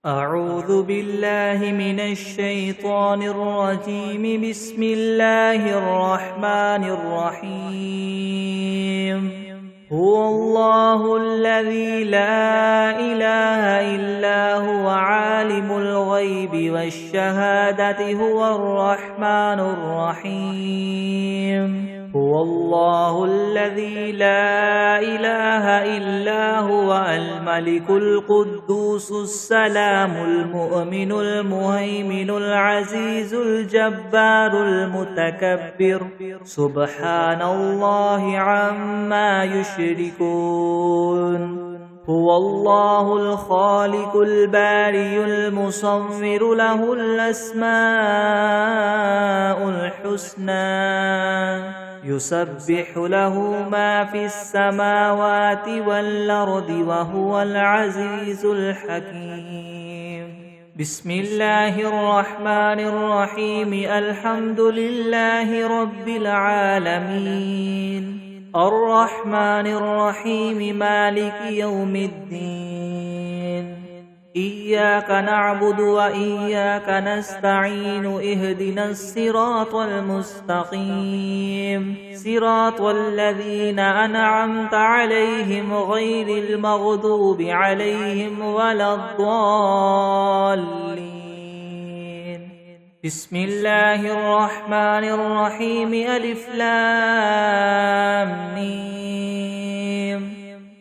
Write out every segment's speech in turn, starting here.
أعوذ بالله من الشيطان الرجيم. بسم الله الرحمن الرحيم. هو الله الذي لا إله إلا هو عالم الغيب والشهادة هو الرحمن الرحيم. هو الله الذي لا إله إلا هو الملك القدوس السلام المؤمن المهيمن العزيز الجبار المتكبر سبحان الله عما يشركون. هو الله الخالق البارئ المصور له الأسماء الحسنى يسبح له ما في السماوات والأرض وهو العزيز الحكيم. بسم الله الرحمن الرحيم. الحمد لله رب العالمين الرحمن الرحيم مالك يوم الدين. إياك نعبد وإياك نستعين. اهدنا الصراط المستقيم صراط الذين أنعمت عليهم غير المغضوب عليهم ولا الضالين. بسم الله الرحمن الرحيم. ألف لام ميم.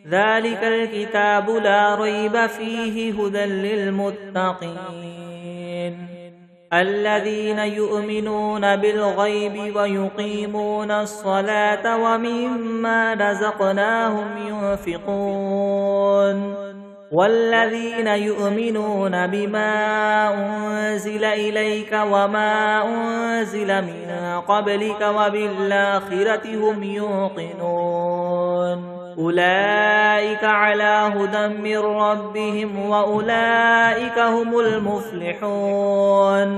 ذلك الكتاب لا ريب فيه هدى للمتقين الذين يؤمنون بالغيب ويقيمون الصلاة ومما رزقناهم ينفقون والذين يؤمنون بما أنزل إليك وما أنزل من قبلك وبالآخرة هم يوقنون. أولئك على هدى من ربهم وأولئك هم المفلحون.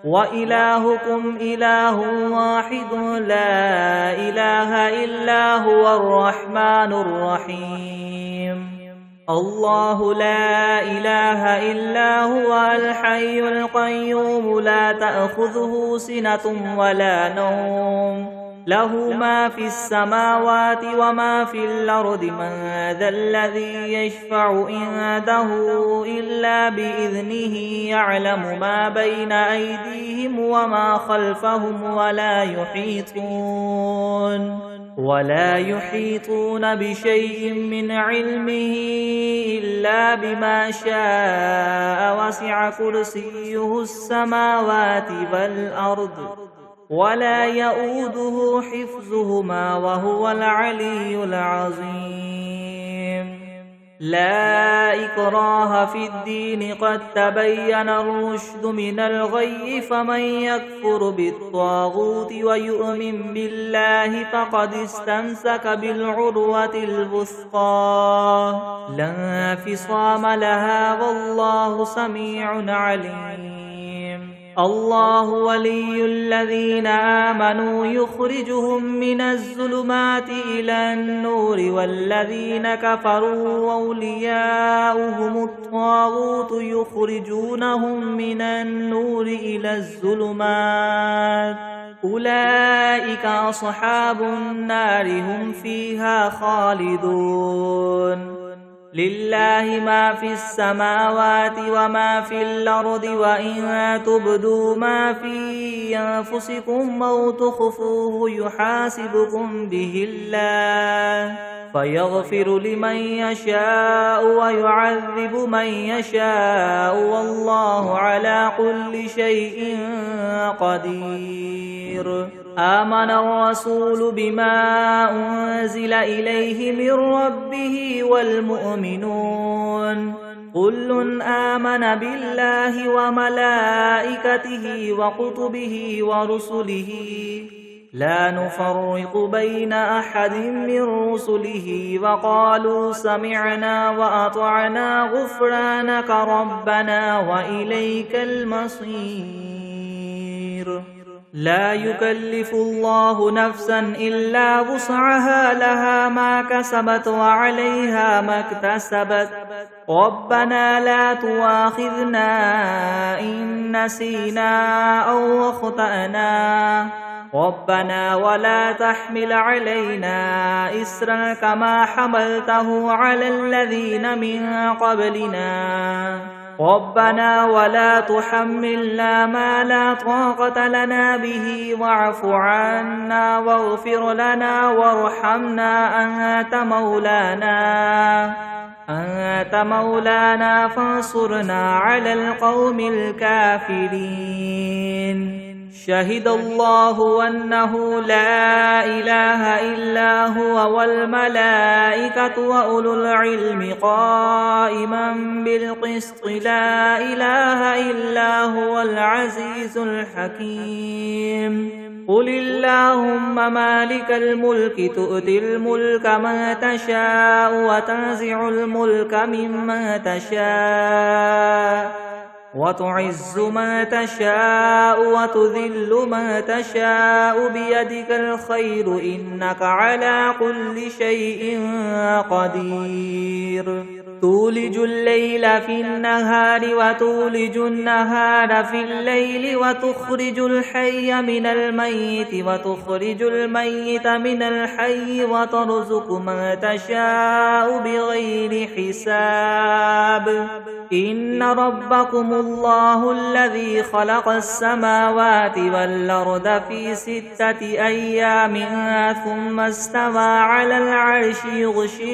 وإلهكم إله واحد لا إله إلا هو الرحمن الرحيم. الله لا إله إلا هو الحي القيوم لا تأخذه سنة ولا نوم له ما في السماوات وما في الأرض. من ذا الذي يشفع عنده إلا بإذنه يعلم ما بين أيديهم وما خلفهم ولا يحيطون بشيء من علمه إلا بما شاء. وسع كرسيه السماوات والأرض ولا يؤوده حفظهما وهو العلي العظيم. لا إكراه في الدين قد تبين الرشد من الغي. فمن يكفر بالطاغوت ويؤمن بالله فقد استمسك بالعروة الوثقى لا انفصام لها والله سميع عليم. الله ولي الذين آمنوا يخرجهم من الظلمات إلى النور والذين كفروا أولياؤهم الطاغوت يخرجونهم من النور إلى الظلمات. أولئك أصحاب النار هم فيها خالدون. لله ما في السماوات وما في الأرض وإن تبدوا ما في أنفسكم أو تخفوه يحاسبكم به الله فيغفر لمن يشاء ويعذب من يشاء والله على كل شيء قدير. آمن الرسول بما أنزل إليه من ربه والمؤمنون كل آمن بالله وملائكته وكتبه ورسله لا نفرق بين أحد من رسله وقالوا سمعنا وأطعنا غفرانك ربنا وإليك المصير. لا يكلف الله نفسا إلا وسعها لها ما كسبت وعليها ما اكتسبت ربنا لا تؤاخذنا إن نسينا أو أخطأنا ربنا ولا تحمل علينا إصرا كما حملته على الذين من قبلنا ربنا ولا تحملنا ما لا طاقة لنا به واعف عنا واغفر لنا وارحمنا أنت مولانا فانصرنا على القوم الكافرين شهد الله أنه لا إله إلا هو والملائكة وأولو العلم قائما بالقسط لا إله إلا هو العزيز الحكيم قل اللهم مالك الملك تؤتي الملك من تشاء وتنزع الملك ممن تشاء وتعز من تشاء وتذل من تشاء بيدك الخير إنك على كل شيء قدير تولج الليل في النهار وتولج النهار في الليل وتخرج الحي من الميت وتخرج الميت من الحي وترزق من تشاء بغير حساب إن ربكم الله الذي خلق السماوات والأرض في 6 أيام ثم استوى على العرش يغشي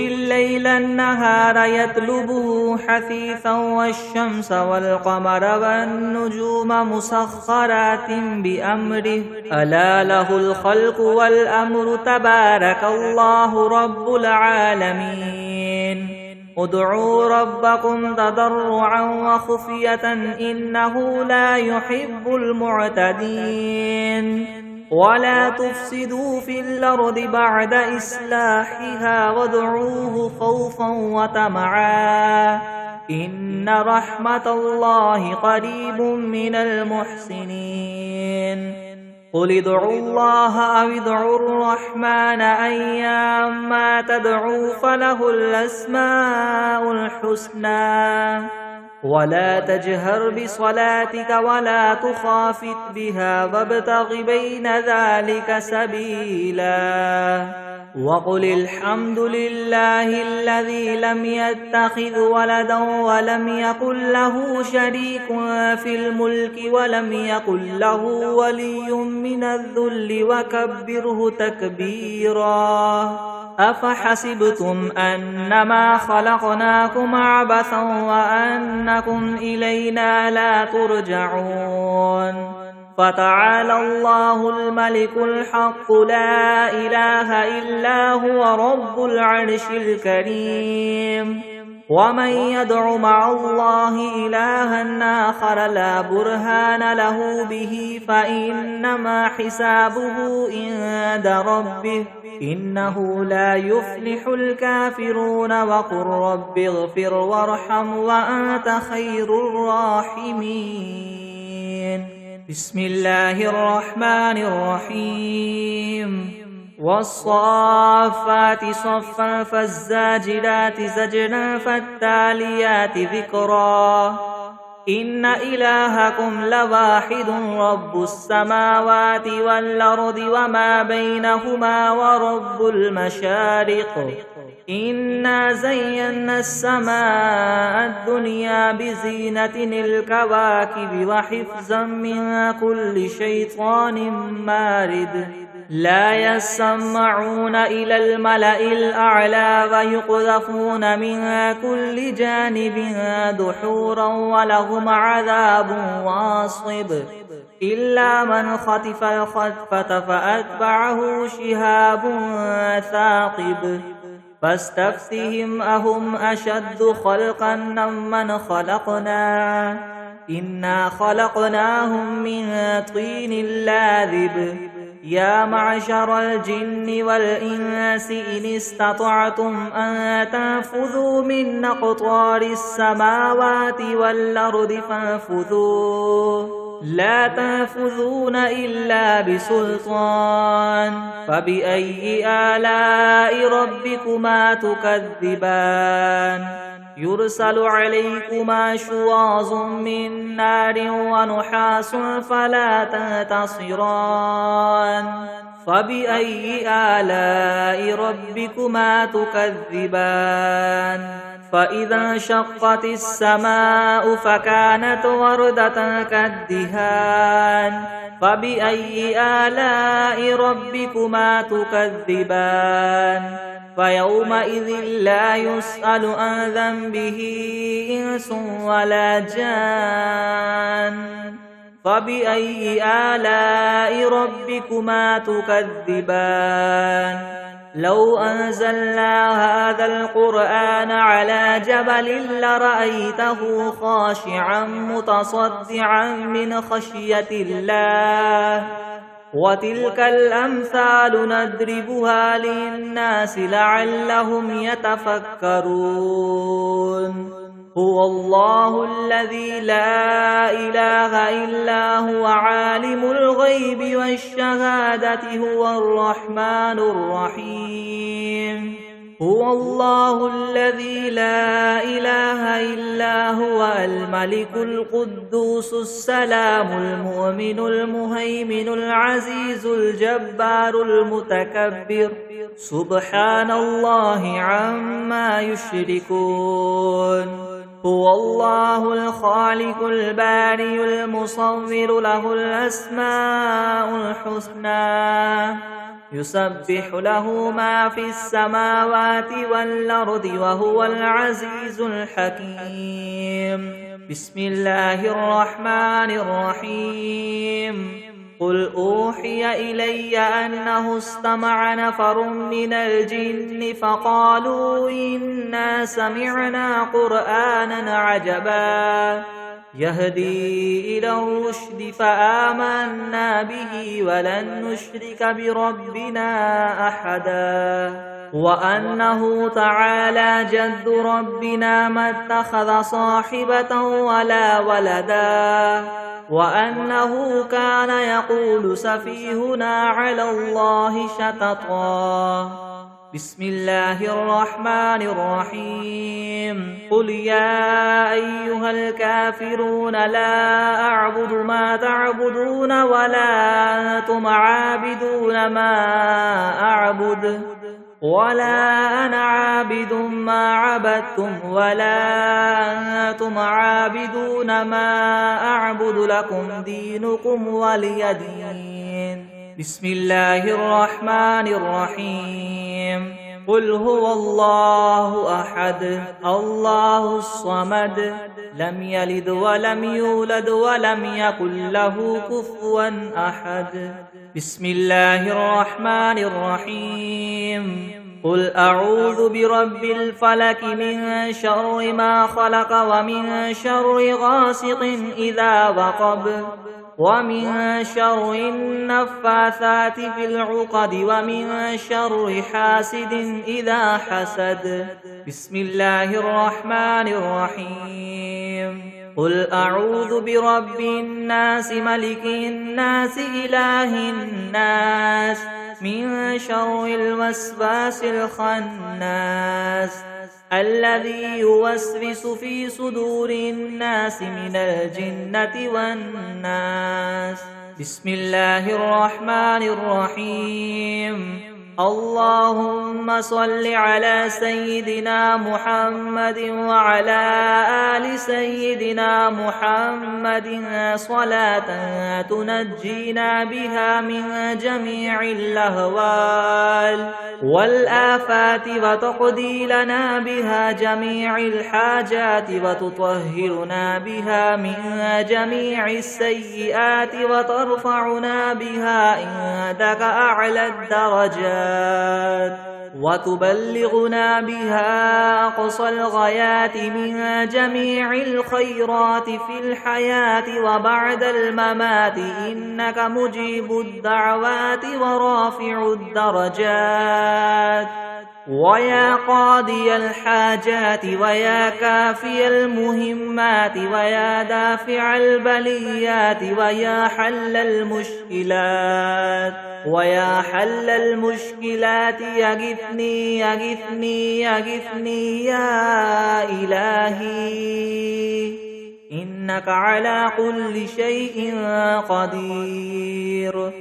الليل النهار يطلبه حثيثا والشمس والقمر والنجوم مسخرات بأمره ألا له الخلق والأمر تبارك الله رب العالمين ادعوا ربكم تضرعا وخفية إنه لا يحب المعتدين ولا تفسدوا في الأرض بعد إصلاحها وادعوه خوفا وطمعا إن رحمة الله قريب من المحسنين قل ادعوا الله أو ادعوا الرحمن أيما تدعوا فله الأسماء الحسنى ولا تجهر بصلاتك ولا تخافت بها وابتغ بين ذلك سبيلا وقل الحمد لله الذي لم يتخذ ولدا ولم يكن له شريك في الملك ولم يكن له ولي من الذل وكبره تكبيرا أفحسبتم أنما خلقناكم عبثا وأنكم إلينا لا ترجعون فتعالى الله الملك الحق لا إله إلا هو رب العرش الكريم ومن يدع مع الله إلها آخر لا برهان له به فإنما حسابه عند ربه إنه لا يفلح الكافرون وقل رب اغفر وارحم وأنت خير الراحمين بسم الله الرحمن الرحيم والصافات صفا فالزاجرات زجرا فالتاليات ذكرا إن إلهكم لواحد رب السماوات والأرض وما بينهما ورب المشارق إنا زينا السماء الدنيا بزينة الكواكب وحفظا من كل شيطان مارد لا يسمعون إلى الملأ الأعلى ويقذفون من كل جانب دحورا ولهم عذاب واصب إلا من خطف الخطفة فأتبعه شهاب ثاقب فاستفتهم أهم أشد خلقا أم من خلقنا إنا خلقناهم من طين لاذب يا معشر الجن والإنس إن استطعتم أن تنفذوا من أقطار السماوات والأرض فانفذوا لا تنفذون إلا بسلطان فبأي آلاء ربكما تكذبان يرسل عليكما شواظ من نار ونحاس فلا تنتصران فبأي آلاء ربكما تكذبان فإذا انشقت السماء فكانت وردة كالدهان فبأي آلاء ربكما تكذبان فيومئذ لا يسأل عن ذنبه إنس ولا جان فبأي آلاء ربكما تكذبان لو أنزلنا هذا القرآن على جبل لرأيته خاشعا متصدعا من خشية الله وتلك الأمثال نضربها للناس لعلهم يتفكرون هو الله الذي لا إله إلا هو عالم الغيب والشهادة هو الرحمن الرحيم هو الله الذي لا إله إلا هو الملك القدوس السلام المؤمن المهيمن العزيز الجبار المتكبر سبحان الله عما يشركون هو الله الخالق البارئ المصور له الأسماء الحسنى يسبح له ما في السماوات والأرض وهو العزيز الحكيم بسم الله الرحمن الرحيم قل أوحي إلي أنه استمع نفر من الجن فقالوا إنا سمعنا قرآنا عجبا يهدي إلى الرشد فآمنا به ولن نشرك بربنا أحدا وأنه تعالى جد ربنا ما اتخذ صاحبة ولا ولدا وأنه كان يقول سفيهنا على الله شططا بسم الله الرحمن الرحيم قل يا أيها الكافرون لا أعبد ما تعبدون ولا أنتم عابدون ما أعبد ولا أنا عابد ما عبدتم ولا أنتم عابدون ما أعبد لكم دينكم ولي دين بسم الله الرحمن الرحيم قل هو الله أحد الله الصمد لم يلد ولم يولد ولم يكن له كفوا أحد بسم الله الرحمن الرحيم قل أعوذ برب الفلك من شر ما خلق ومن شر غاسق إذا وقب ومن شر النفاثات في العقد ومن شر حاسد إذا حسد بسم الله الرحمن الرحيم قل أعوذ برب الناس ملك الناس إله الناس من شر الوسواس الخناس الذي يوسوس في صدور الناس من الجنة والناس بسم الله الرحمن الرحيم اللهم صل على سيدنا محمد وعلى آل سيدنا محمد صلاة تنجينا بها من جميع الأهوال والآفات وتقضي لنا بها جميع الحاجات وتطهرنا بها من جميع السيئات وترفعنا بها عندك أعلى الدرجات وتبلغنا بها أقصى الغايات من جميع الخيرات في الحياة وبعد الممات إنك مجيب الدعوات ورافع الدرجات ويا قاضي الحاجات ويا كافي المهمات ويا دافع البليات ويا حل المشكلات يغثني يغثني يغثني يا إلهي إنك على كل شيء قدير.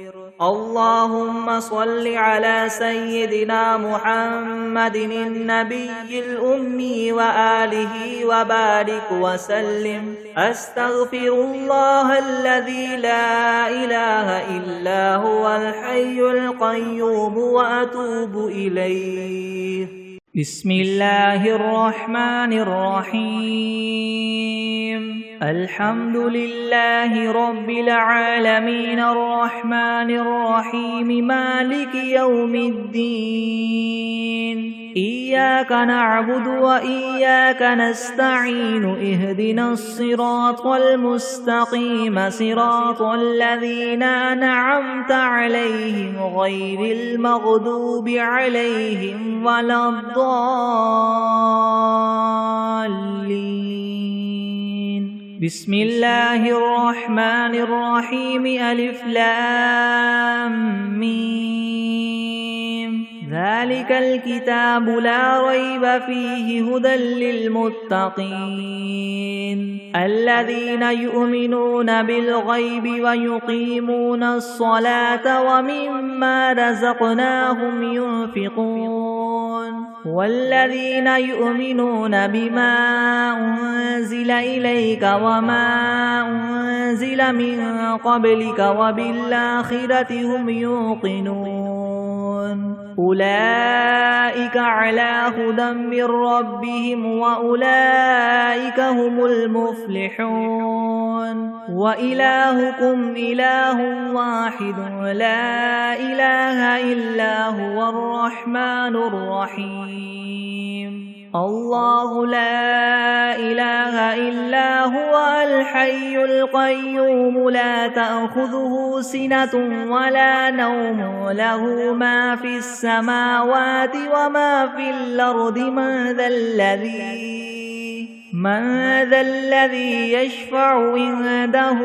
اللهم صل على سيدنا محمد النبي الأمي وآله وبارك وسلم. أستغفر الله الذي لا إله إلا هو الحي القيوم وأتوب إليه. بسم الله الرحمن الرحيم. الحمد لله رب العالمين الرحمن الرحيم مالك يوم الدين. إياك نعبد وإياك نستعين. اهدنا الصراط المستقيم صراط الذين أنعمت عليهم غير المغضوب عليهم ولا الضالين. بسم الله الرحمن الرحيم. ألف لام ميم. ذلك الكتاب لا ريب فيه هدى للمتقين الذين يؤمنون بالغيب ويقيمون الصلاة ومما رزقناهم ينفقون والذين يؤمنون بما أنزل إليك وما أنزل من قبلك وبالآخرة هم يوقنون أولئك على هدى من ربهم وأولئك هم المفلحون. وإلهكم إله واحد لا إله إلا هو الرحمن الرحيم. الله لا إله إلا هو الحي القيوم لا تأخذه سنة ولا نوم له ما في السماوات وما في الأرض. من ذا الذي يشفع عنده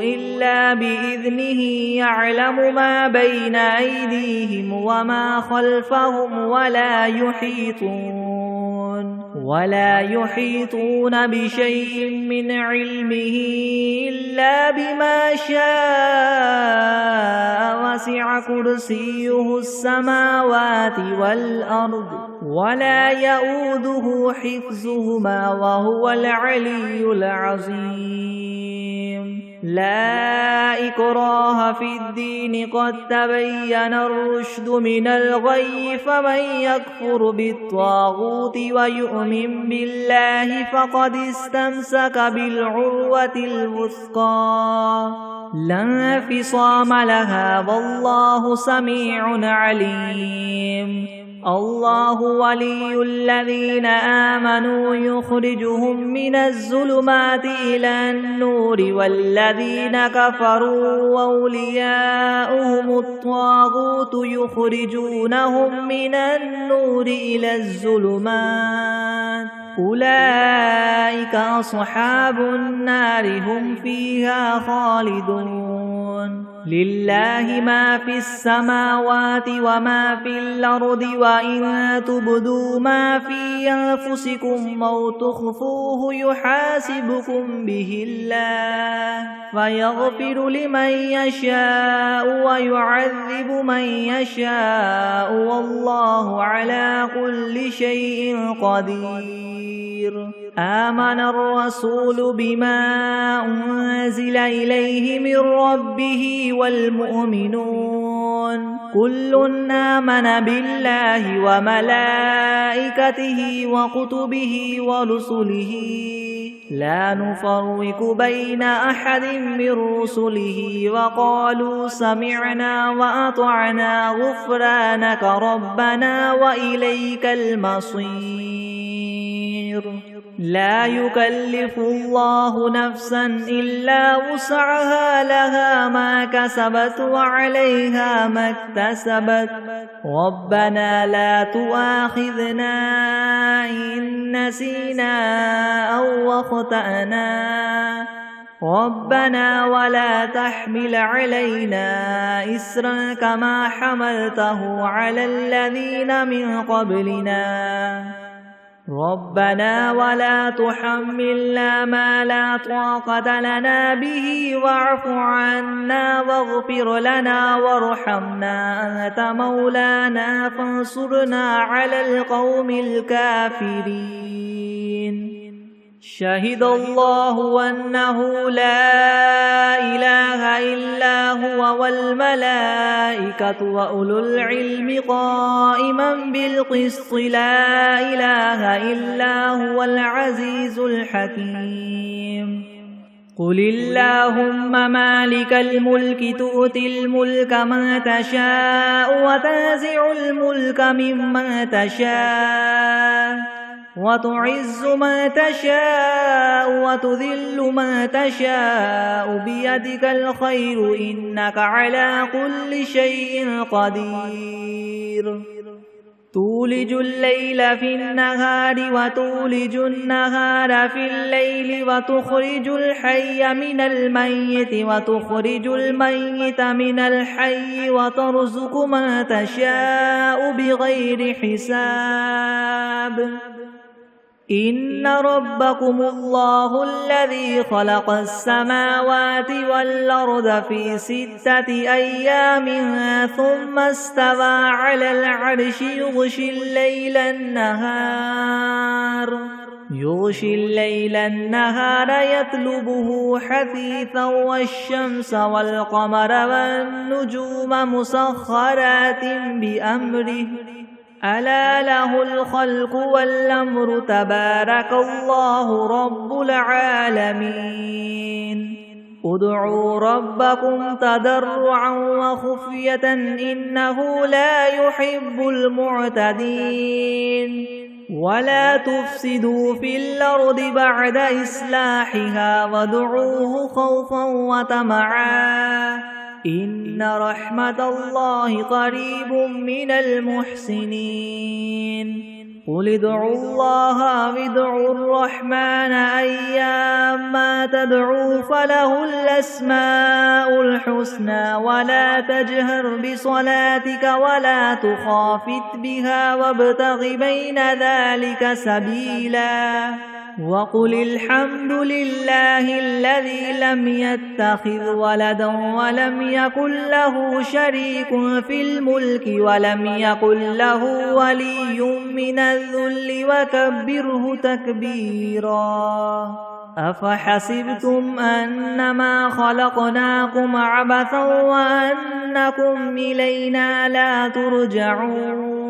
إلا بإذنه يعلم ما بين أيديهم وما خلفهم ولا يحيطون بشيء من علمه إلا بما شاء. وسع كرسيه السماوات والأرض ولا يؤوده حفظهما وهو العلي العظيم. لا إكراه في الدين قد تبين الرشد من الغي. فمن يكفر بالطاغوت ويؤمن بالله فقد استمسك بالعروة الوثقى لا انفصام لها والله سميع عليم. الله ولي الذين آمنوا يخرجهم من الظلمات إلى النور والذين كفروا أولياؤهم الطاغوت يخرجونهم من النور إلى الظلمات أولئك أصحاب النار هم فيها خالدون. لله ما في السماوات وما في الأرض وإن تبدوا ما في أنفسكم أو تخفوه يحاسبكم به الله فيغفر لمن يشاء ويعذب من يشاء والله على كل شيء قدير. آمن الرسول بما أنزل إليه من ربه والمؤمنون كل آمن بالله وملائكته وكتبه ورسله لا نفرق بين أحد من رسله وقالوا سمعنا وأطعنا غفرانك ربنا وإليك المصير. لا يكلف الله نفسا إلا وسعها لها ما كسبت وعليها ما اكتسبت ربنا لا تؤاخذنا إن نسينا أو أخطأنا ربنا ولا تحمل علينا إسرا كما حملته على الذين من قبلنا ربنا ولا تحملنا ما لا طاقة لنا به واعف عنا واغفر لنا وارحمنا أنت مولانا فانصرنا على القوم الكافرين شهد الله أنه لا إله إلا هو والملائكة وأولو العلم قائما بالقسط لا إله إلا هو العزيز الحكيم قل اللهم مالك الملك تؤتي الملك من تشاء وتنزع الملك ممن تشاء وتعز من تشاء وتذل من تشاء بيدك الخير إنك على كل شيء قدير تولج الليل في النهار وتولج النهار في الليل وتخرج الحي من الميت وتخرج الميت من الحي وترزق من تشاء بغير حساب إن ربكم الله الذي خلق السماوات والأرض في 6 أيام ثم استوى على العرش يغشي الليل النهار يطلبه حثيثا والشمس والقمر والنجوم مسخرات بأمره ألا له الخلق والأمر تبارك الله رب العالمين ادعوا ربكم تضرعا وخفية إنه لا يحب المعتدين ولا تفسدوا في الأرض بعد إصلاحها وادعوه خوفا وطمعا إن رحمة الله قريب من المحسنين قل ادعوا الله وادعوا الرحمن أيما تدعوا فله الأسماء الحسنى ولا تجهر بصلاتك ولا تخافت بها وابتغ بين ذلك سبيلا وقل الحمد لله الذي لم يتخذ ولدا ولم يكن له شريك في الملك ولم يكن له ولي من الذل وكبره تكبيرا أفحسبتم أنما خلقناكم عبثا وأنكم إلينا لا ترجعون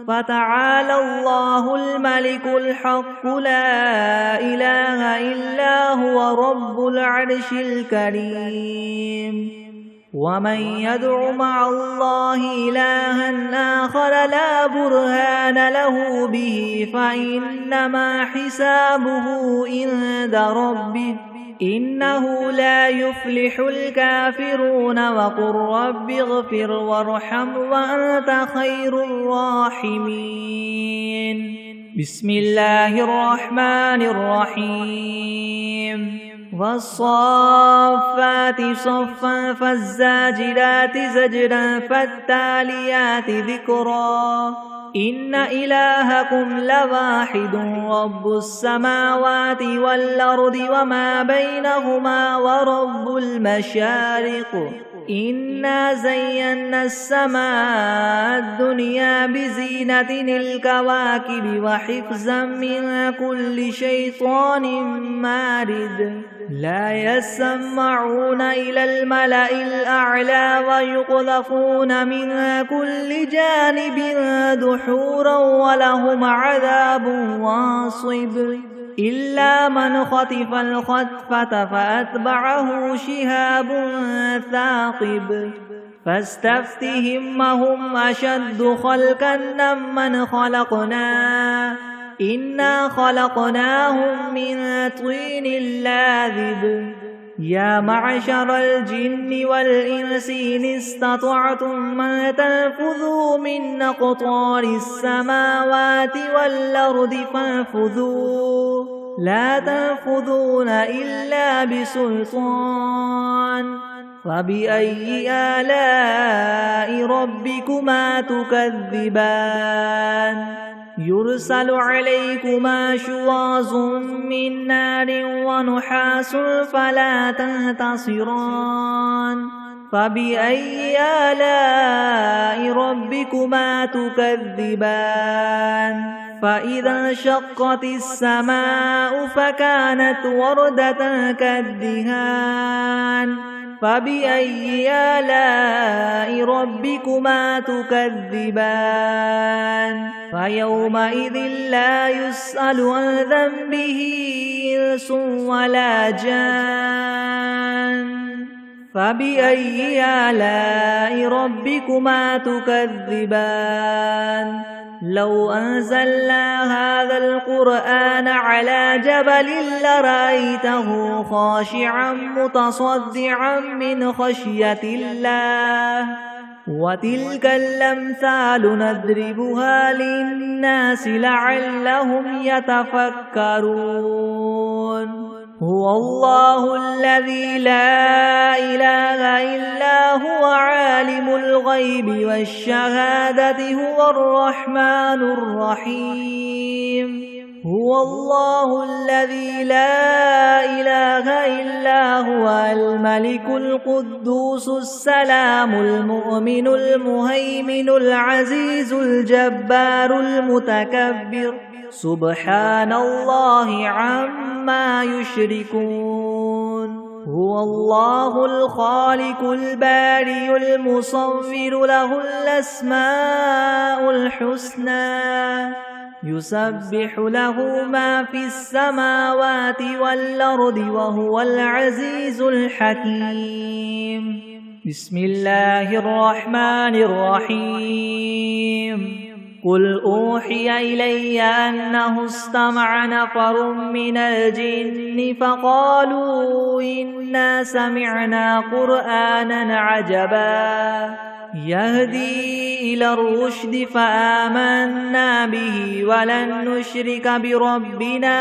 فتعالى الله الملك الحق لا إله إلا هو رب العرش الكريم ومن يدع مع الله إلها آخر لا برهان له به فإنما حسابه عند ربه إنه لا يفلح الكافرون وقل رب اغفر وارحم وأنت خير الراحمين بسم الله الرحمن الرحيم والصافات صفا فالزاجرات زجرا فالتاليات ذكرا إن إلهكم لواحد رب السماوات والأرض وما بينهما ورب المشارق إنا زينا السماء الدنيا بزينة الكواكب وحفظا من كل شيطان مارد لا يسمعون إلى الملأ الأعلى ويقذفون من كل جانب دحورا ولهم عذاب واصب إلا من خطف الخطفة فأتبعه شهاب ثاقب فاستفتهم هم أشد خلقا ممن خلقنا إنا خلقناهم من طين لاذب يا معشر الجن والإنس إن استطعتم أن تنفذوا من أقطار السماوات والأرض فانفذوا لا تنفذون إلا بسلطان فبأي آلاء ربكما تكذبان يرسل عليكما شواظ من نار ونحاس فلا تنتصران فبأي آلاء ربكما تكذبان فإذا انشقت السماء فكانت وردة كالدهان فبأي آلاء ربكما تكذبان فيومئذ لا يسأل عن ذنبه إنس ولا جان فبأي آلاء ربكما تكذبان لو أنزلنا هذا القرآن على جبل لرأيته خاشعا متصدعا من خشية الله وتلك الأمثال نضربها للناس لعلهم يتفكرون هو الله الذي لا إله إلا هو عالم الغيب والشهادة هو الرحمن الرحيم هو الله الذي لا إله إلا هو الملك القدوس السلام المؤمن المهيمن العزيز الجبار المتكبر سبحان الله عما يشركون هو الله الخالق البارئ المصور له الأسماء الحسنى يسبح له ما في السماوات والأرض وهو العزيز الحكيم بسم الله الرحمن الرحيم قل أوحي إلي أنه استمع نفر من الجن فقالوا إنا سمعنا قرآنا عجبا يهدي إلى الرشد فآمنا به ولن نشرك بربنا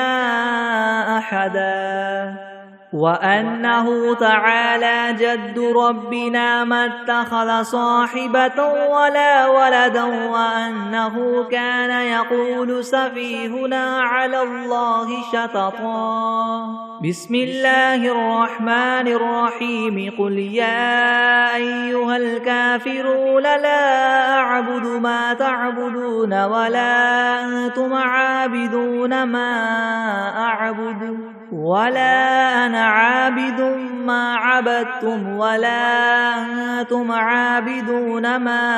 أحدا وأنه تعالى جد ربنا ما اتخذ صاحبة ولا ولدا وأنه كان يقول سفيهنا على الله شططا بسم الله الرحمن الرحيم قل يا أيها الكافرون لا أعبد ما تعبدون ولا أنتم عابدون ما أعبد ولا أنا عابد ما عبدتم ولا أنتم عابدون ما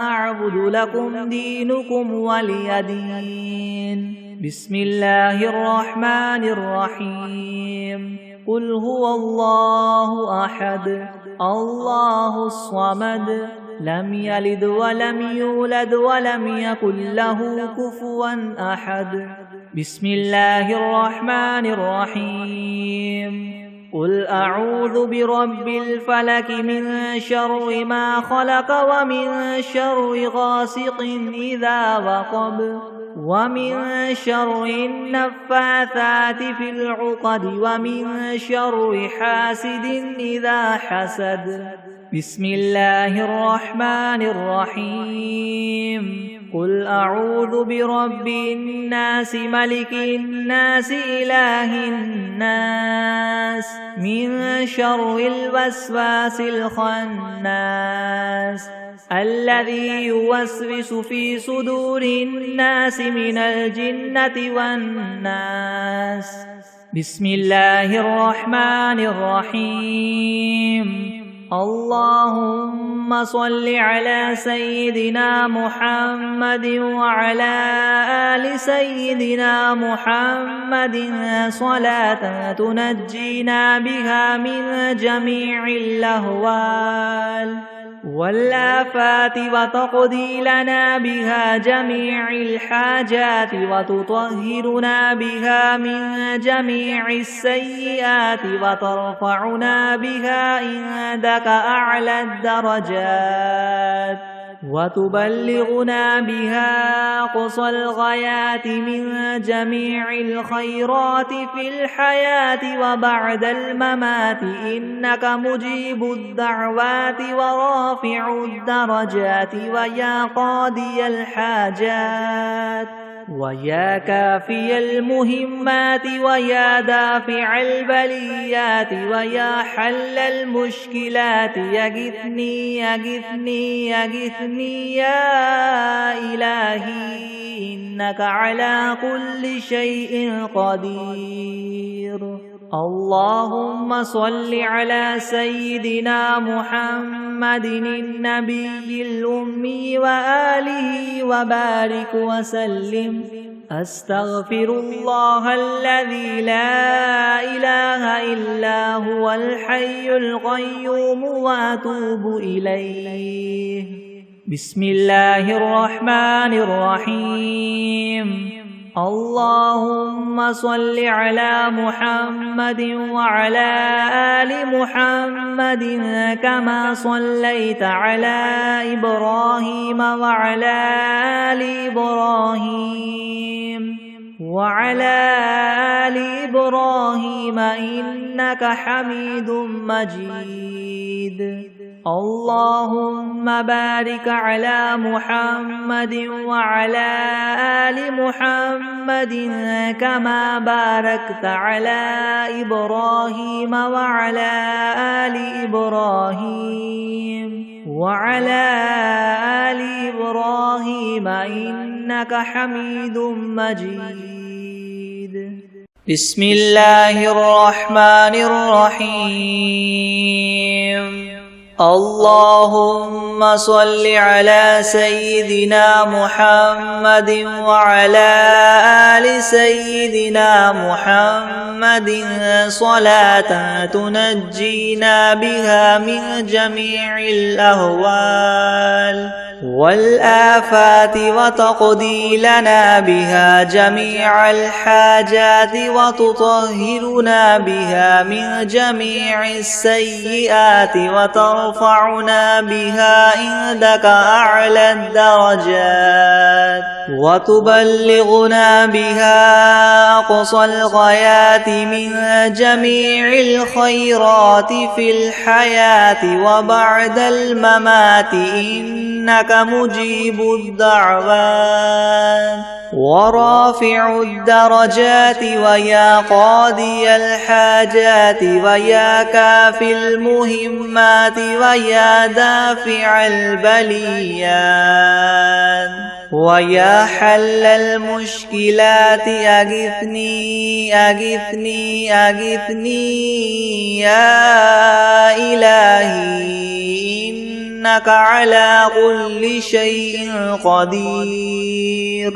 أعبد لكم دينكم ولي دين بسم الله الرحمن الرحيم قل هو الله أحد الله الصمد لم يلد ولم يولد ولم يكن له كفوا أحد بسم الله الرحمن الرحيم قل أعوذ برب الفلك من شر ما خلق ومن شر غاسق إذا وقب ومن شر النفاثات في العقد ومن شر حاسد إذا حسد بسم الله الرحمن الرحيم قل أعوذ برب الناس ملك الناس إله الناس من شر الوسواس الخناس الذي يوسوس في صدور الناس من الجنة والناس بسم الله الرحمن الرحيم اللهم صل على سيدنا محمد وعلى آل سيدنا محمد صلاة تنجينا بها من جميع الأهوال والآفات وتقضي لنا بها جميع الحاجات وتطهرنا بها من جميع السيئات وترفعنا بها عندك أعلى الدرجات وتبلغنا بها أقصى الغايات من جميع الخيرات في الحياة وبعد الممات إنك مجيب الدعوات ورافع الدرجات ويا قاضي الحاجات ويا كافي المهمات ويا دافع البليات ويا حل المشكلات يغثني يغثني يغثني يا إلهي إنك على كل شيء قدير. اللهم صل على سيدنا محمد النبي الأمي وآله وبارك وسلم. أستغفر الله الذي لا إله إلا هو الحي القيوم وأتوب إليه. بسم الله الرحمن الرحيم. اللهم صل على محمد وعلى آل محمد كما صليت على إبراهيم وعلى آل إبراهيم إنك حميد مجيد. اللهم بارك على محمد وعلى آل محمد كما باركت على إبراهيم وعلى آل إبراهيم إنك حميد مجيد. بسم الله الرحمن الرحيم. اللهم صل على سيدنا محمد وعلى آل سيدنا محمد صلاة تنجينا بها من جميع الأهوال والآفات وتقضي لنا بها جميع الحاجات وتطهرنا بها من جميع السيئات وترفعنا بها عندك أعلى الدرجات وتبلغنا بها أقصى الغايات من جميع الخيرات في الحياة وبعد الممات إنك مجيب الدعوات ورافع الدرجات ويا قاضي الحاجات ويا كافي المهمات ويا دافع البليات ويا حل المشكلات أغثني أغثني أغثني يا إلهي إنك على كل شيء قدير.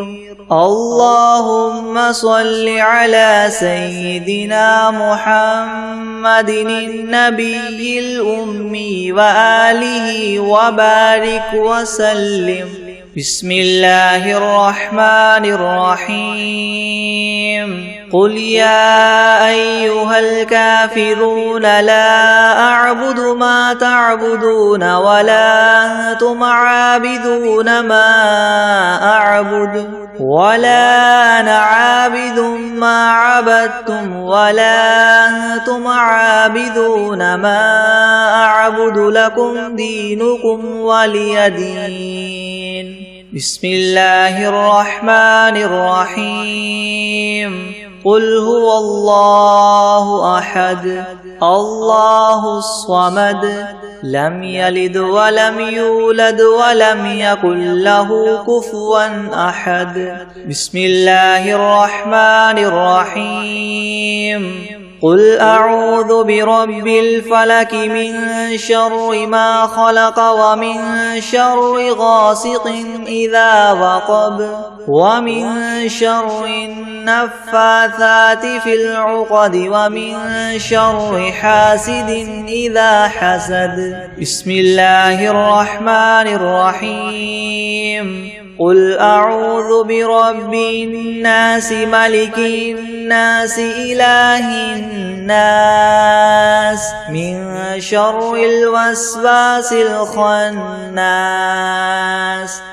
اللهم صل على سيدنا محمد النبي الأمي وآله وبارك وسلم. بسم الله الرحمن الرحيم. قل يا أيها الكافرون لا أعبد ما تعبدون ولا أنتم عابدون ما أعبد ولا أنا عابد ما عبدتم ولا أنتم عابدون ما أعبد لكم دينكم ولي دين. بسم الله الرحمن الرحيم. قل هو الله أحد الله الصمد لم يلد ولم يولد ولم يكن له كفوا أحد. بسم الله الرحمن الرحيم. قل أعوذ برب الفلك من شر ما خلق ومن شر غاسق إذا وقب ومن شر النفاثات في العقد ومن شر حاسد إذا حسد. بسم الله الرحمن الرحيم. قل أعوذ برب الناس ملك الناس إله الناس من شر الوسواس الخناس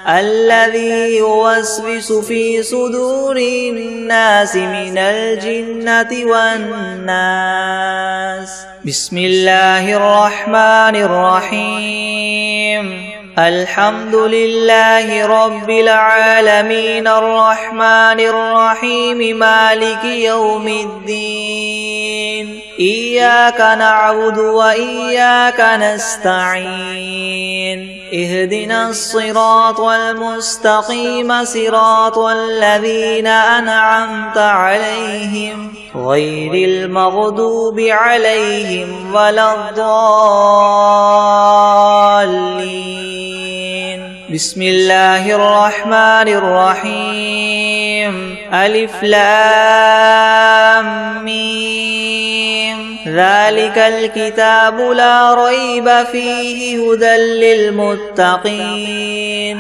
الذي يوسوس في صدور الناس من الجنة والناس. بسم الله الرحمن الرحيم. الحمد لله رب العالمين الرحمن الرحيم مالك يوم الدين. إياك نعبد وإياك نستعين. اهدنا الصراط المستقيم صراط الذين أنعمت عليهم غير المغضوب عليهم ولا الضالين. بسم الله الرحمن الرحيم. ألف لام ميم. ذلك الكتاب لا ريب فيه هدى للمتقين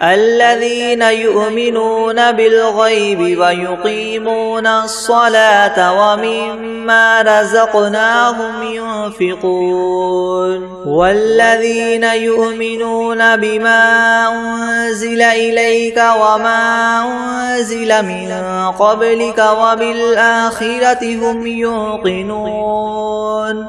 الذين يؤمنون بالغيب ويقيمون الصلاة ومما رزقناهم ينفقون والذين يؤمنون بما أنزل إليك وما أنزل من قبلك وبالآخرة هم يوقنون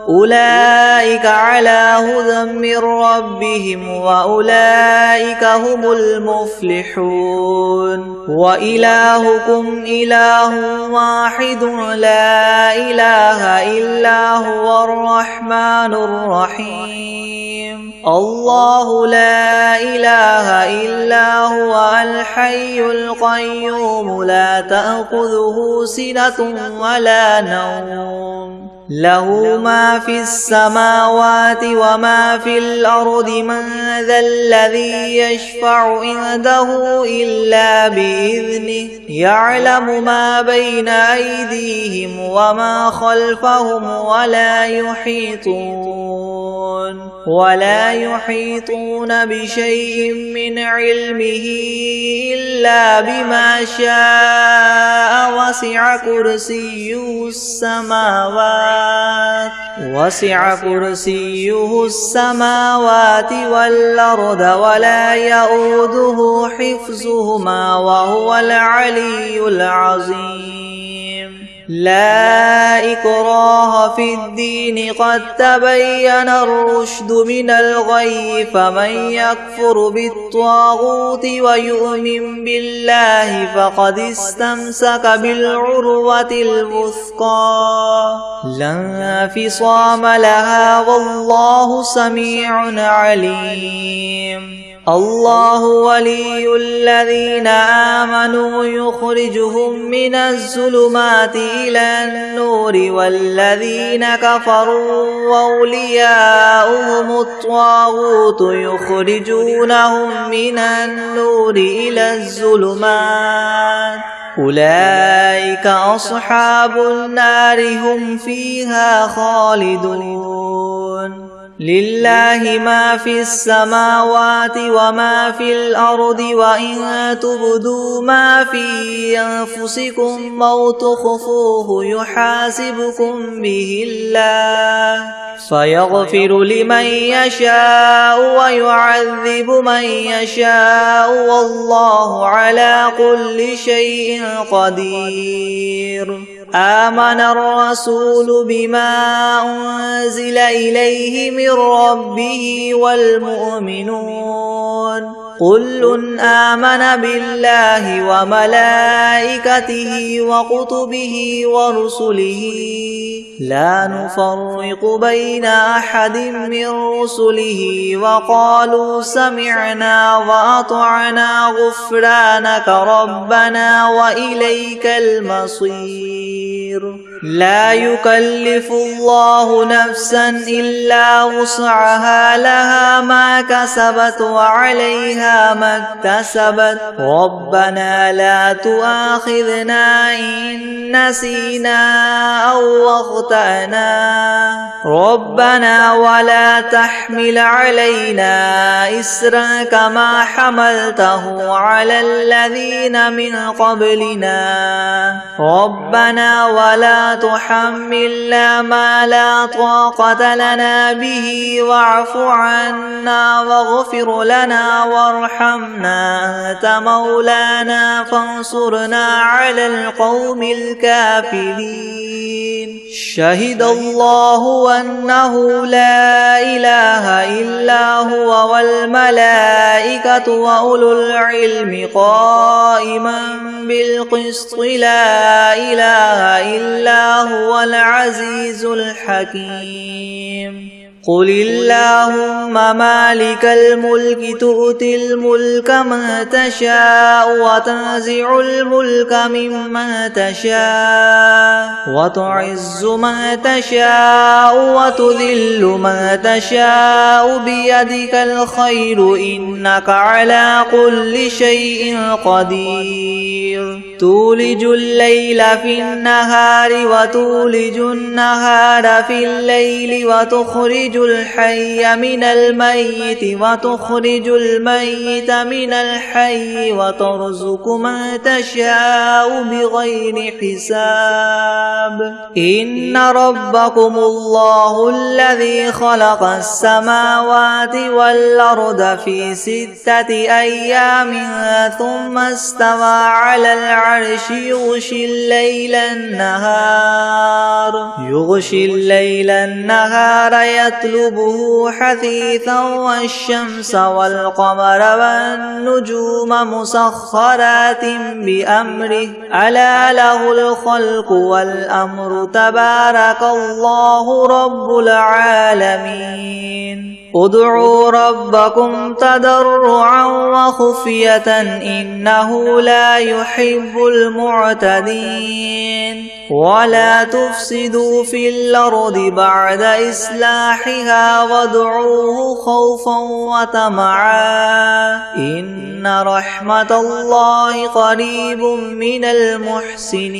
أولئك على هدى من ربهم وأولئك هم المفلحون. وإلهكم إله واحد لا إله إلا هو الرحمن الرحيم. الله لا إله إلا هو الحي القيوم لا تأخذه سنة ولا نوم له ما في السماوات وما في الأرض من ذا الذي يشفع عنده إلا بإذنه يعلم ما بين أيديهم وما خلفهم ولا يحيطون بشيء من علمه إلا بما شاء وسع كرسيه السماوات والأرض ولا يؤوده حفظهما وهو العلي العظيم. لا إكراه في الدين قد تبين الرشد من الغي فمن يكفر بالطاغوت ويؤمن بالله فقد استمسك بالعروة الوثقى لا انفصام لها والله سميع عليم. الله ولي الذين آمنوا يخرجهم من الظلمات إلى النور والذين كفروا وأولياؤهم الطاغوت يخرجونهم من النور إلى الظلمات أولئك أصحاب النار هم فيها خالدون. لله ما في السماوات وما في الأرض وإن تبدوا ما في أنفسكم أو تخفوه يحاسبكم به الله فيغفر لمن يشاء ويعذب من يشاء والله على كل شيء قدير. آمن الرسول بما أنزل إليه من ربه والمؤمنون كل آمن بالله وملائكته وكتبه ورسله لا نفرق بين أحد من رسله وقالوا سمعنا وأطعنا غفرانك ربنا وإليك المصير. لا يكلف الله نفسا إلا وسعها لها ما كسبت وعليها ما اكتسبت ربنا لا تؤاخذنا إن نسينا أو أخطأنا ربنا ولا تحمل علينا إسرا كما حملته على الذين من قبلنا ربنا ولا تحملنا ما لا طاقة لنا به واعف عنا واغفر لنا وارحمنا أنت مولانا فانصرنا على القوم الكافرين. شهد الله أنه لا إله إلا هو والملائكة وأولو العلم قائما بالقسط لا إله إلا هو العزيز الحكيم. قل اللهم مالك الملك تؤتي الملك من تشاء وتنزع الملك ممن تشاء وتعز من تشاء وتذل من تشاء بيدك الخير إنك على كل شيء قدير. تولج الليل في النهار وتولج النهار في الليل وتخرج الحي من الميت وتخرج الميت من الحي وترزق من تشاء بغير حساب. إن ربكم الله الذي خلق السماوات والأرض في 6 أيام ثم استوى على العرش يغشي الليل النهار يطلبه حثيثا والشمس والقمر والنجوم مسخرات بأمره ألا له الخلق والأمر تبارك الله رب العالمين. ادعوا ربكم تضرعا وخفية إنه لا يحب المعتدين. ولا تفسدوا في الأرض بعد إصلاحها وادعوه خوفا وطمعا إن رحمة الله قريب من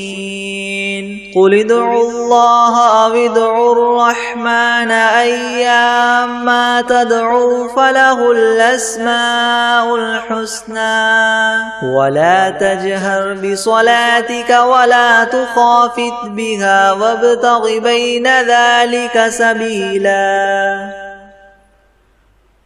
المحسنين. قل ادعوا الله أو ادعوا الرحمن أيما تدعوا فله الأسماء الحسنى ولا تجهر بصلاتك ولا تخافت بها وابتغ بين ذلك سبيلا.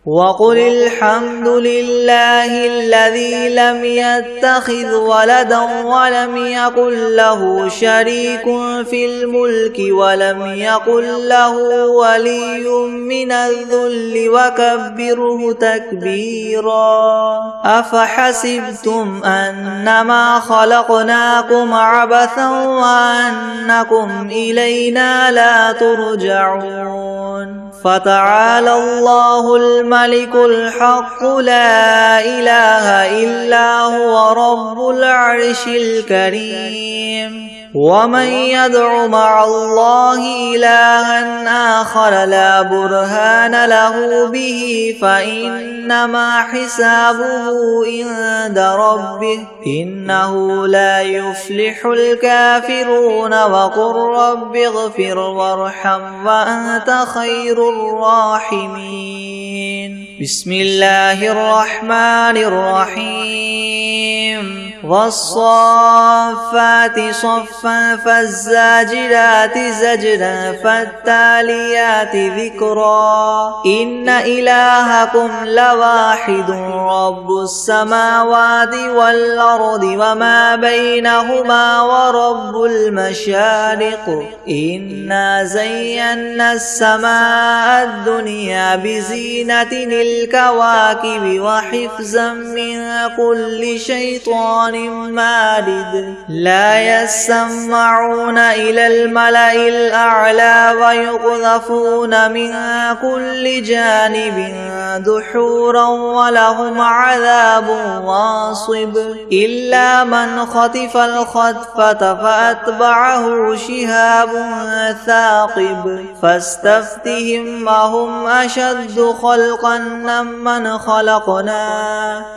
وقل الحمد لله الذي لم يتخذ ولدا ولم يكن له شريك في الملك ولم يكن له ولي من الذل وكبره تكبيرا. أفحسبتم أنما خلقناكم عبثا وأنكم إلينا لا ترجعون. فتعالى الله الملك الحق لا إله إلا هو رب العرش الكريم. ومن يدع مع الله إلها آخر لا برهان له به فإنما حسابه عند ربه إنه لا يفلح الكافرون. وقل رب اغفر وارحم وأنت خير الراحمين. بسم الله الرحمن الرحيم. والصافات صفا صفا فالزاجرات زجرا فالتاليات ذكرا إن إلهكم لواحد رب السماوات والأرض وما بينهما ورب المشارق إنا زينا السماء الدنيا بزينة الكواكب وحفظا من كل شيطان مارد لا يسمعون إلى الملأ الأعلى ويقذفون من كل جانب دحورا ولهم عذاب واصب إلا من خطف الخطفة فأتبعه شهاب ثاقب فاستفتهم أهم أشد خلقا ممن خلقنا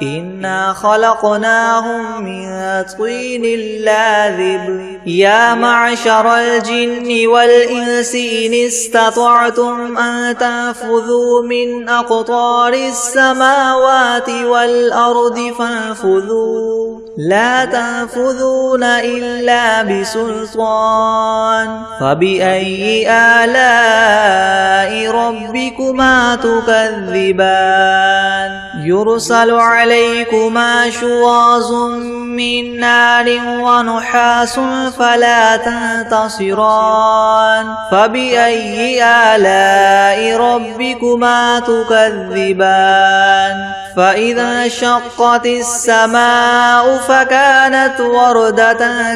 إنا خلقناهم من طين لاذب يا معشر الجن والإنس إن استطعتم أن تنفذوا من أقطار السماوات والأرض فانفذوا لا تنفذون إلا بسلطان فبأي آلاء ربكما تكذبان يرسل عليكما شواظ من نار ونحاس فلا تنتصران فبأي آلاء ربكما تكذبان فإذا شقت السماء فكانت وردة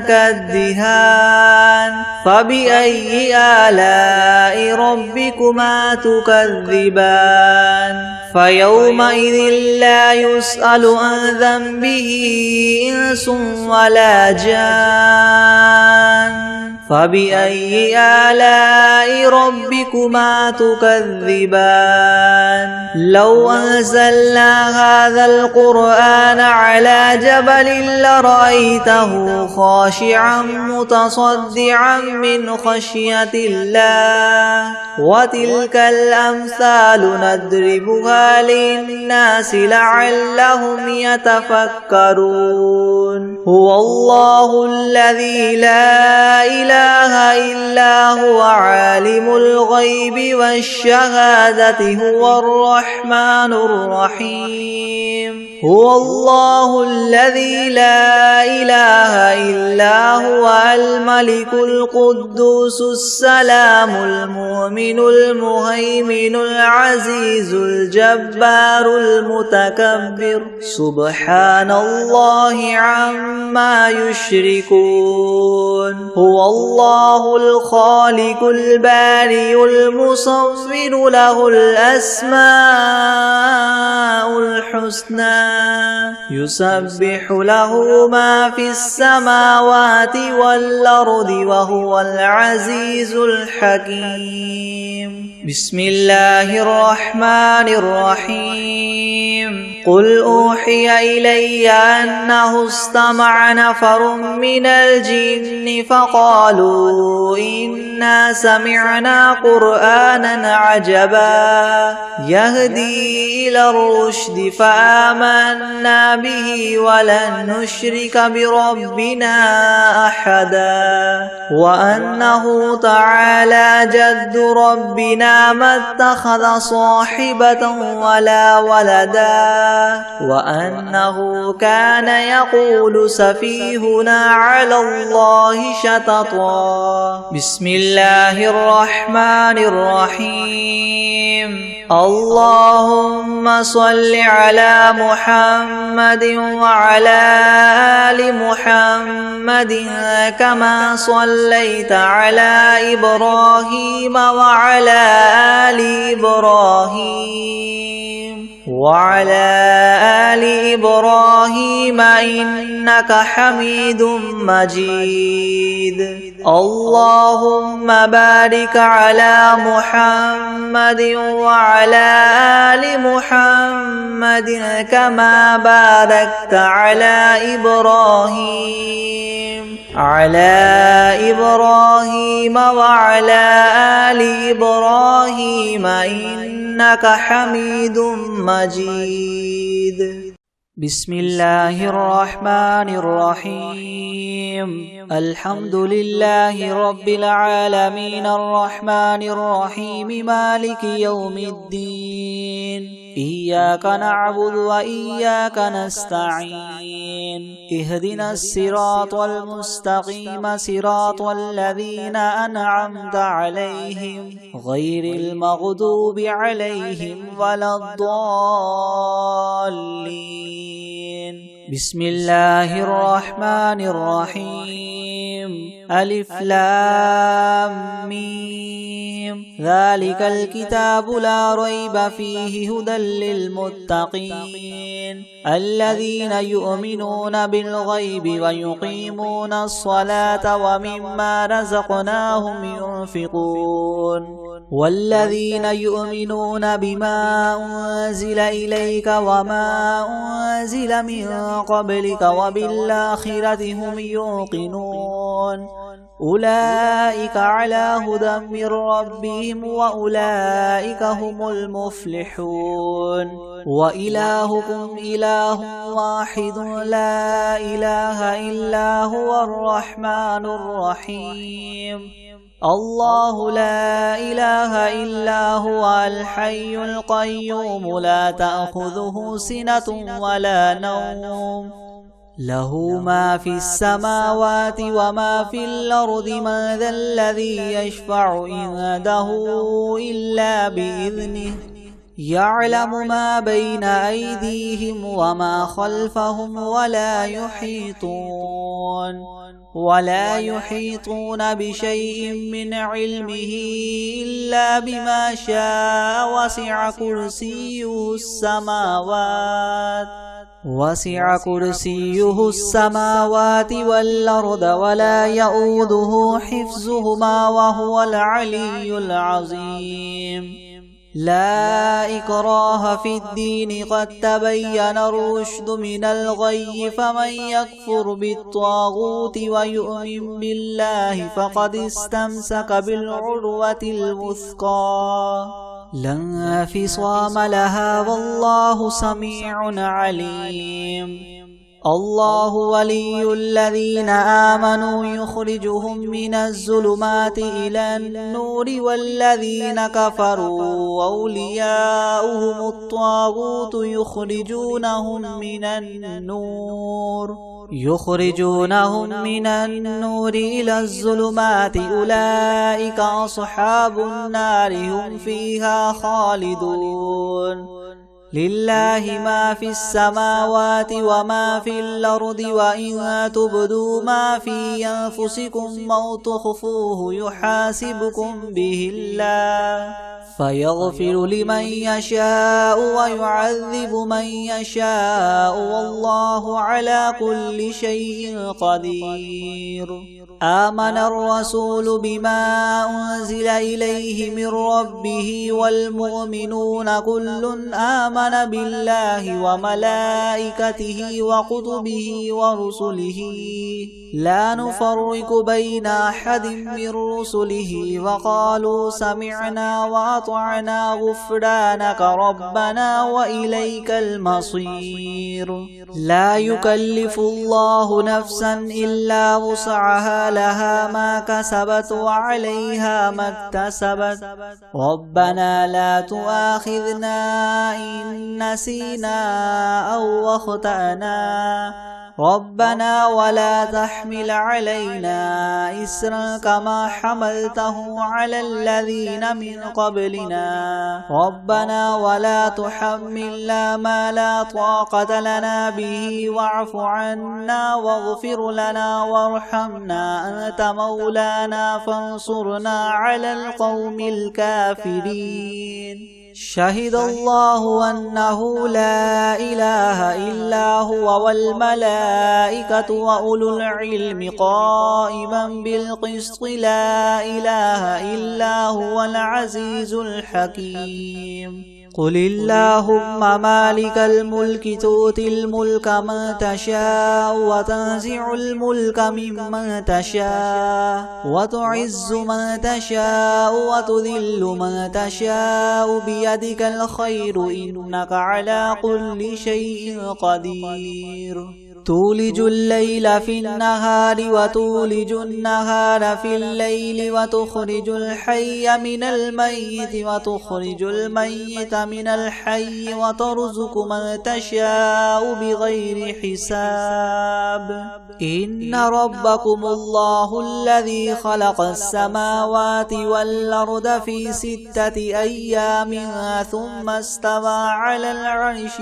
كالدهان فبأي آلاء ربكما تكذبان فيومئذ لا يسأل عن ذنبه إنس ولا جان فبأي آلاء ربكما تكذبان لو أنزلنا هذا القرآن على جبل لرأيته خاشعا متصدعا من خشية الله وتلك الأمثال نضربها للناس لعلهم يتفكرون هو الله الذي لا إله إلا هو عالم الغيب والشهادة هو الرحمن الرحيم هو الله الذي لا إله إلا هو الملك القدوس السلام المؤمن المهيمن العزيز الجبار المتكبر سبحان الله عما يشركون هو الله الخالق البارئ المصور له الأسماء الحسنى يسبح له ما في السماوات والأرض وهو العزيز الحكيم بسم الله الرحمن الرحيم قل أوحي إلي أنه استمع نفر من الجن فقالوا إنا سمعنا قرآنا عجبا يهدي إلى الرشد فآمنا به ولن نشرك بربنا أحدا وأنه تعالى جد ربنا ما اتخذ صاحبة ولا ولدا وأنه كان يقول سفيهنا على الله شططا بسم الله الرحمن الرحيم اللهم صل على محمد وعلى آل محمد كما صليت على إبراهيم وعلى آل إبراهيم إنك حميد مجيد اللهم بارك على محمد وعلى آل محمد كما باركت على إبراهيم وعلى آل إبراهيم إنك حميد مجيد بسم الله الرحمن الرحيم الحمد لله رب العالمين الرحمن الرحيم مالك يوم الدين إياك نعبد وإياك نستعين اهدنا الصراط المستقيم صراط الذين أنعمت عليهم غير المغضوب عليهم ولا الضالين بسم الله الرحمن الرحيم ألف لام ميم ذلك الكتاب لا ريب فيه هدى للمتقين الذين يؤمنون بالغيب ويقيمون الصلاة ومما رزقناهم ينفقون والذين يؤمنون بما أنزل إليك وما أنزل من قبلك وبالآخرة هم يوقنون أولئك على هدى من ربهم وأولئك هم المفلحون وإلهكم إله واحد لا إله إلا هو الرحمن الرحيم الله لا إله إلا هو الحي القيوم لا تأخذه سنة ولا نوم له ما في السماوات وما في الأرض من ذا الذي يشفع عنده إلا بإذنه يعلم ما بين أيديهم وما خلفهم ولا يحيطون بشيء من علمه إلا بما شاء وسع كرسيه السماوات والأرض ولا يؤوده حفظهما وهو العلي العظيم لا إكراه في الدين قد تبين الرشد من الغي فمن يكفر بالطاغوت ويؤمن بالله فقد استمسك بالعروة الوثقى لا انفصام لها والله سميع عليم الله ولي الذين آمنوا يخرجهم من الظلمات إلى النور والذين كفروا أولياؤهم الطاغوت يخرجونهم من النور إلى الظلمات أولئك أصحاب النار هم فيها خالدون لله ما في السماوات وما في الأرض وإن تبدوا ما في أنفسكم أو تخفوه يحاسبكم به الله فيغفر لمن يشاء ويعذب من يشاء والله على كل شيء قدير آمن الرسول بما أنزل إليه من ربه والمؤمنون كل آمن بالله وملائكته وكتبه ورسله لا نفرق بين أحد من رسله وقالوا سمعنا وأطعنا غفرانك ربنا وإليك المصير لا يكلف الله نفسا إلا وسعها لها ما كسبت وعليها ما اكتسبت ربنا لا تؤاخذنا إن نسينا أو أخطأنا ربنا ولا تحمل علينا إسرا كما حملته على الذين من قبلنا ربنا ولا تحملنا ما لا طاقة لنا به واعف عنا واغفر لنا وارحمنا أنت مولانا فانصرنا على القوم الكافرين شهد الله أنه لا إله إلا هو والملائكة وأولو العلم قائما بالقسط لا إله إلا هو العزيز الحكيم قل اللهم مالك الملك تؤتي الملك من تشاء وتنزع الملك ممن تشاء وتعز من تشاء وتذل من تشاء بيدك الخير إنك على كل شيء قدير تولج الليل في النهار وتولج النهار في الليل وتخرج الحي من الميت وتخرج الميت من الحي وترزق من تشاء بغير حساب إن ربكم الله الذي خلق السماوات والأرض في 6 أيام ثم استوى على العرش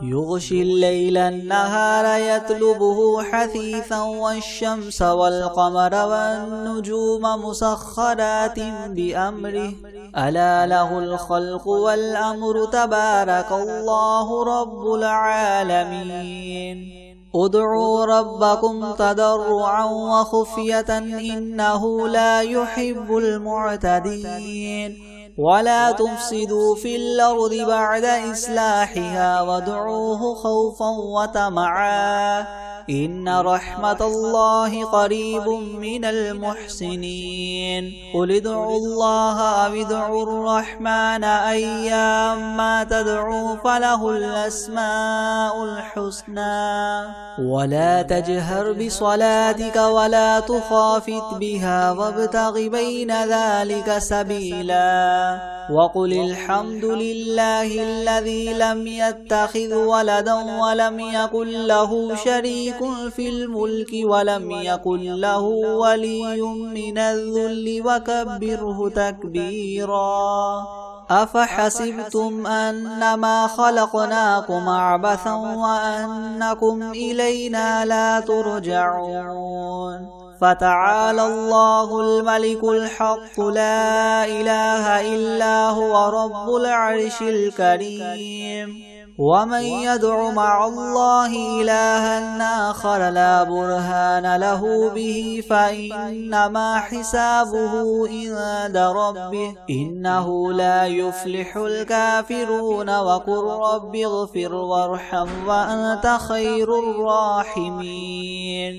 يغشي الليل النهار يطلبه حثيثا والشمس والقمر والنجوم مسخرات بأمره ألا له الخلق والأمر تبارك الله رب العالمين ادعوا ربكم تضرعا وخفية إنه لا يحب المعتدين ولا تفسدوا في الأرض بعد إصلاحها وادعوه خوفا وطمعا إن رحمة الله قريب من المحسنين قل ادعوا الله أو ادعوا الرحمن أيما تدعوا فله الأسماء الحسنى ولا تجهر بصلاتك ولا تخافت بها وابتغ بين ذلك سبيلا وقل الحمد لله الذي لم يتخذ ولدا ولم يكن له شريك في الملك ولم يكن له ولي من الذل وكبره تكبيرا أفحسبتم أنما خلقناكم عبثا وأنكم إلينا لا ترجعون فتعالى الله الملك الحق لا إله إلا هو رب العرش الكريم ومن يدع مع الله إلها آخر لا برهان له به فإنما حسابه عند ربه إنه لا يفلح الكافرون وقل رب اغفر وارحم وأنت خير الراحمين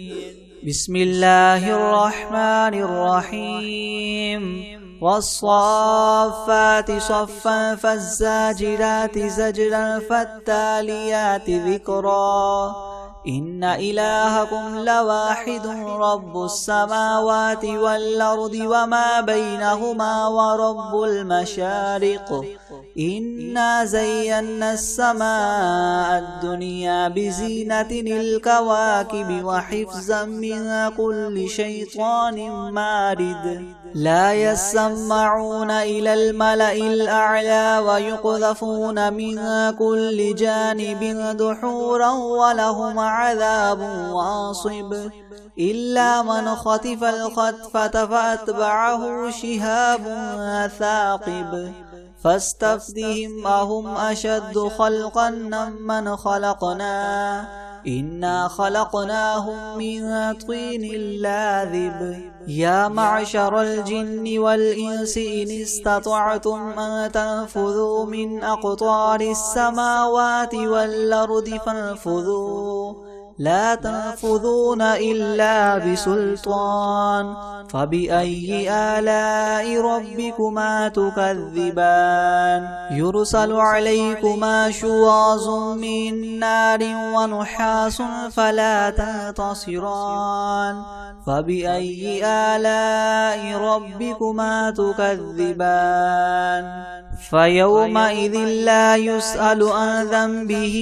بسم الله الرحمن الرحيم والصافات صفا فالزاجرات زجرا فالتاليات ذكرا إن إلهكم لواحد رب السماوات والأرض وما بينهما ورب المشارق إنا زينا السماء الدنيا بزينة الكواكب وحفظا من كل شيطان مارد لا يسمعون إلى الملأ الأعلى ويقذفون من كل جانب دحورا ولهم عذاب واصب إلا من خطف الخطفة فأتبعه شهاب ثاقب فاستفتهم أهم أشد خلقا ممن خلقنا إنا خلقناهم من طين لاذب يا معشر الجن والإنس إن استطعتم أن تنفذوا من أقطار السماوات والأرض فانفذوا لا تنفذون إلا بسلطان فبأي آلاء ربكما تكذبان يرسل عليكما شواظ من نار ونحاس فلا تنتصران فبأي آلاء ربكما تكذبان فيومئذ لا يسأل عن ذنبه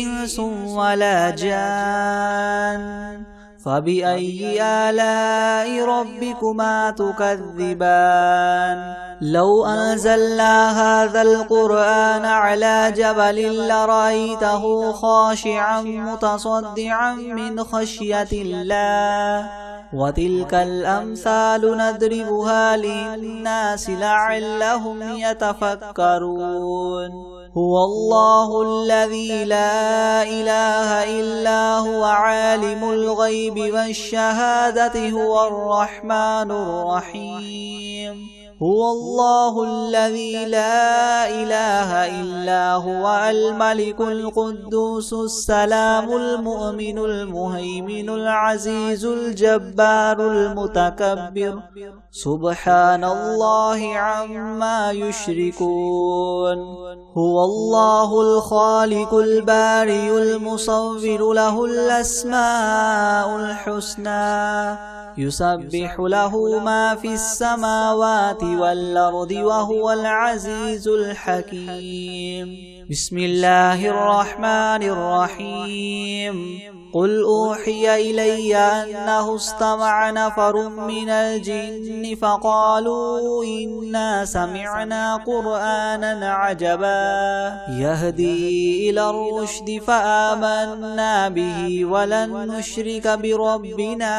إنس ولا جان فبأي آلاء ربكما تكذبان لو أنزلنا هذا القرآن على جبل لرأيته خاشعا متصدعا من خشية الله وتلك الأمثال نضربها للناس لعلهم يتفكرون هو الله الذي لا إله إلا هو عالم الغيب والشهادة هو الرحمن الرحيم هو الله الذي لا إله إلا هو الملك القدوس السلام المؤمن المهيمن العزيز الجبار المتكبر سبحان الله عما يشركون هو الله الخالق البارئ المصور له الأسماء الحسنى يسبح له ما في السماوات والأرض وهو العزيز الحكيم بسم الله الرحمن الرحيم قل أوحي إلي أنه استمع نفر من الجن فقالوا إنا سمعنا قرآنا عجبا يهدي إلى الرشد فآمنا به ولن نشرك بربنا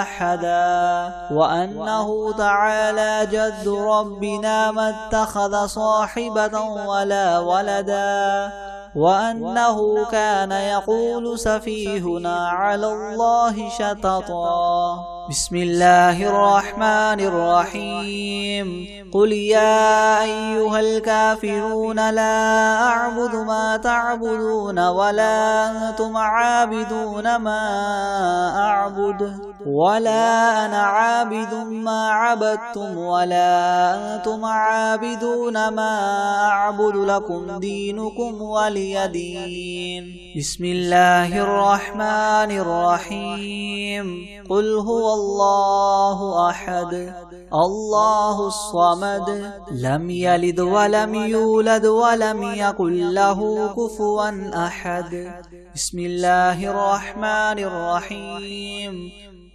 أحدا وأنه تعالى جد ربنا ما اتخذ صاحبة ولا ولدا وأنه كان يقول سفيهنا على الله شططا بسم الله الرحمن الرحيم قل يا أيها الكافرون لا أعبد ما تعبدون ولا أنتم عابدون ما أعبد ولا أنا عابد ما عبدتم ولا أنتم عابدون ما أعبد لكم دينكم ولي دين بسم الله الرحمن الرحيم قل هو الله أحد الله الصمد لم يلد ولم يولد ولم يكن له كفوا أحد بسم الله الرحمن الرحيم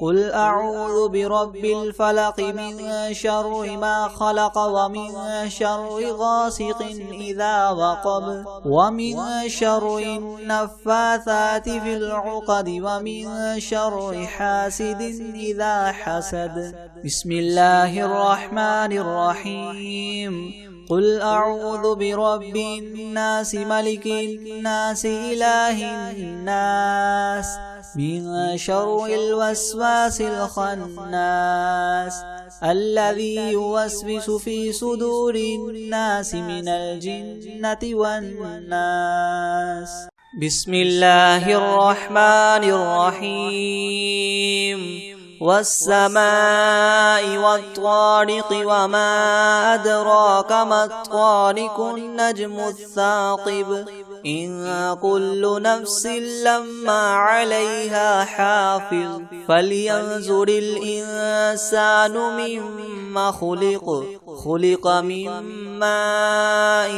قل أعوذ برب الفلق من شر ما خلق ومن شر غاسق إذا وقب ومن شر النفاثات في العقد ومن شر حاسد إذا حسد بسم الله الرحمن الرحيم قل أعوذ برب الناس ملك الناس إله الناس من شر الوسواس الخناس الذي يوسوس في صدور الناس من الجنة والناس بسم الله الرحمن الرحيم والسماء والطارق وما أدراك ما الطارق النجم الثاقب إن كل نفس لما عليها حافظ فلينظر الإنسان مما خلق من ماء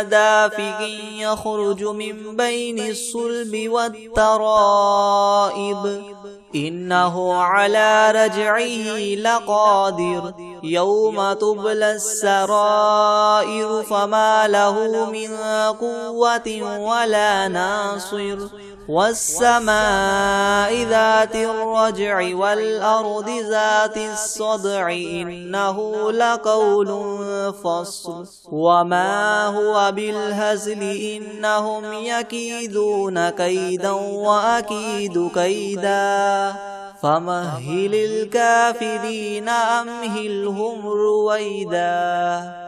دافق يخرج من بين الصلب والترائب إنه على رجعه لقادر يوم تبلى السرائر فما له من قوة ولا ناصر والسماء ذات الرجع والأرض ذات الصدع إنه لقول فصل وما هو بالهزل إنهم يكيدون كيدا وأكيد كيدا فمهل الكافرين أمهلهم رويدا